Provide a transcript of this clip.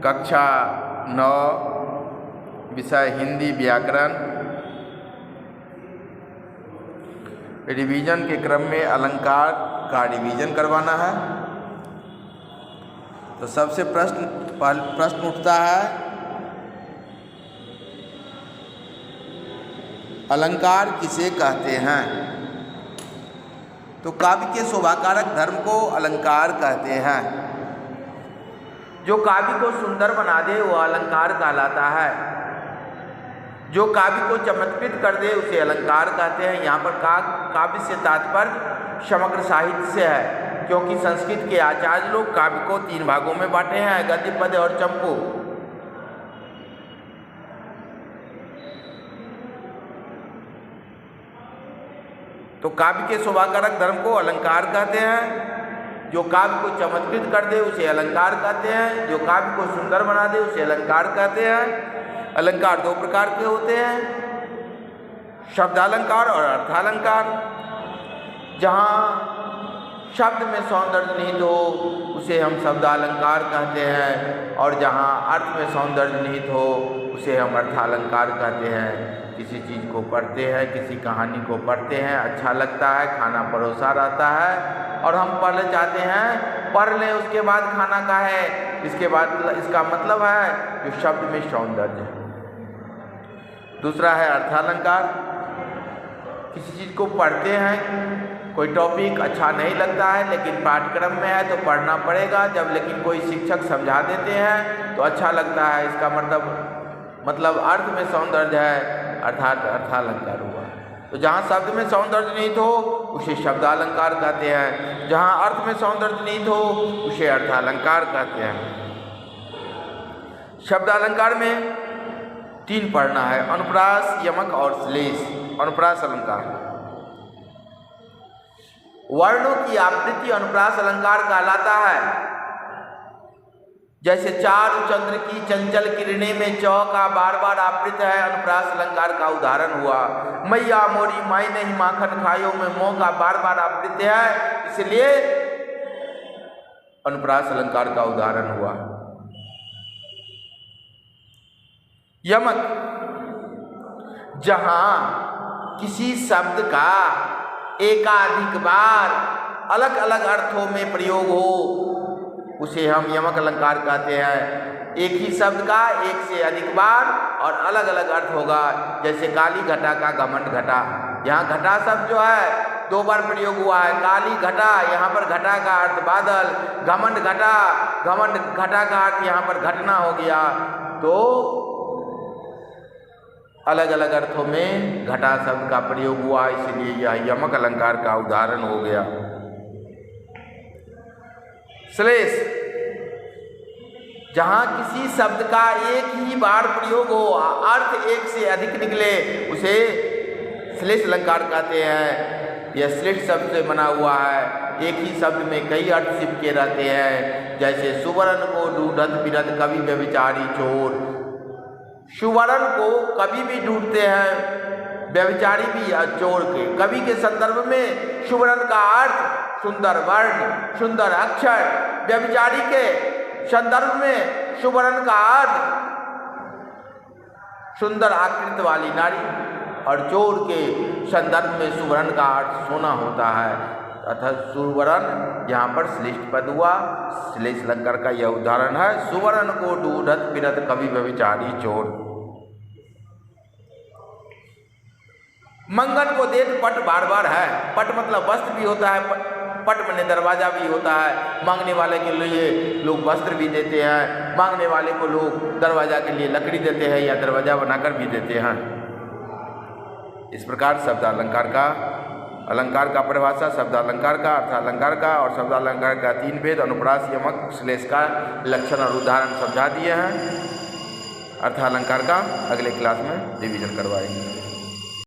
कक्षा 9 विषय हिंदी व्याकरण रिवीजन के क्रम में अलंकार का रिवीजन करवाना है। तो सबसे प्रश्न उठता है, अलंकार किसे कहते हैं? तो काव्य के शोभाकारक धर्म को अलंकार कहते हैं। जो काव्य को सुंदर बना दे वो अलंकार कहलाता है। जो काव्य को चमत्कृत कर दे उसे अलंकार कहते हैं। यहाँ पर काव्य से तात्पर्य समग्र साहित्य से है, क्योंकि संस्कृत के आचार्य लोग काव्य को 3 भागों में बांटे हैं, गद्य, पद्य और चंपू। तो काव्य के शोभाकारक धर्म को अलंकार कहते हैं। जो काव्य को चमत्कृत कर दे उसे अलंकार कहते हैं। जो काव्य को सुंदर बना दे उसे अलंकार कहते हैं। अलंकार 2 प्रकार के होते हैं, शब्दालंकार और अर्थालंकार। जहाँ शब्द में सौंदर्य निहित हो उसे हम शब्दालंकार कहते हैं, और जहाँ अर्थ में सौंदर्य निहित हो उसे हम अर्थालंकार कहते हैं। किसी चीज़ को पढ़ते हैं, किसी कहानी को पढ़ते हैं, अच्छा लगता है, खाना परोसा रहता है और हम पढ़ना चाहते हैं, पढ़ लें, उसके बाद खाना का है, इसके बाद इसका मतलब है जो शब्द में सौंदर्य है। दूसरा है अर्थालंकार। किसी चीज़ को पढ़ते हैं, कोई टॉपिक अच्छा नहीं लगता है लेकिन पाठ्यक्रम में है तो पढ़ना पड़ेगा, जब लेकिन कोई शिक्षक समझा देते हैं तो अच्छा लगता है, इसका मतलब अर्थ में सौंदर्य है, अर्थात अर्थालंकार हुआ। तो जहाँ शब्द में सौंदर्य निहित हो उसे शब्दालंकार कहते हैं, जहाँ अर्थ में सौंदर्य निहित हो उसे अर्थालंकार कहते हैं। शब्दालंकार में 3 पढ़ना है, अनुप्रास, यमक और श्लेष। अनुप्रास अलंकार वर्णों की आवृत्ति अनुप्रास अलंकार कहलाता है। जैसे चारु चंद्र की चंचल किरणें में चौ का बार बार आवृत है, अनुप्रास अलंकार का उदाहरण हुआ। मैया मोरी माई नहीं माखन खायो में मोह का बार बार आवृत है, इसलिए अनुप्रास अलंकार का उदाहरण हुआ। यमक, जहां किसी शब्द का एकाधिक बार अलग अलग अर्थों में प्रयोग हो उसे हम यमक अलंकार कहते हैं। एक ही शब्द का एक से अधिक बार और अलग अलग अर्थ होगा, जैसे काली घटा का घमंड घटा। यहाँ घटा शब्द जो है 2 बार प्रयोग हुआ है, काली घटा, यहाँ पर घटा का अर्थ बादल, घमंड घटा, घमंड घटा का अर्थ यहाँ पर घटना हो गया। तो अलग अलग अर्थों में घटा शब्द का प्रयोग हुआ, इसलिए यह यमक अलंकार का उदाहरण हो गया। श्लेष, जहां किसी शब्द का एक ही बार प्रयोग हो, अर्थ एक से अधिक निकले, उसे श्लेष अलंकार कहते हैं। यह श्लेष शब्द से बना हुआ है, एक ही शब्द में कई अर्थ चिपके रहते हैं। जैसे सुवर्ण को ढूंढत फिरत कवि व्यभिचारी चोर। सुवर्ण को कवि भी ढूंढते हैं, व्यभिचारी भी चोर के। कवि के संदर्भ में सुवर्ण का अर्थ सुंदर वर्ण, सुंदर अक्षर, व्यभिचारी के संदर्भ में सुवर्ण का अर्थ सुंदर आकृति वाली नारी, और चोर के संदर्भ में सुवर्ण का अर्थ सोना होता है। अतः सुवर्ण यहाँ पर श्लिष्ट पद हुआ, श्लेष अलंकार का यह उदाहरण है। सुवर्ण को ढूंढत फिरत कवि व्यभिचारी चोर। मंगन को देत पट बार बार है। पट मतलब वस्त्र भी होता है, पट में दरवाजा भी होता है। मांगने वाले के लिए लोग वस्त्र भी देते हैं, मांगने वाले को लोग दरवाजा के लिए लकड़ी देते हैं या दरवाजा बनाकर भी देते हैं। इस प्रकार अलंकार का परिभाषा, शब्दालंकार का, अर्थालंकार का और शब्दालंकार का 3 भेद, अनुप्रास, यमक, श्लेष का लक्षण और उदाहरण समझा दिए हैं। अर्थालंकार का अगले क्लास में रिवीजन करवाएंगे।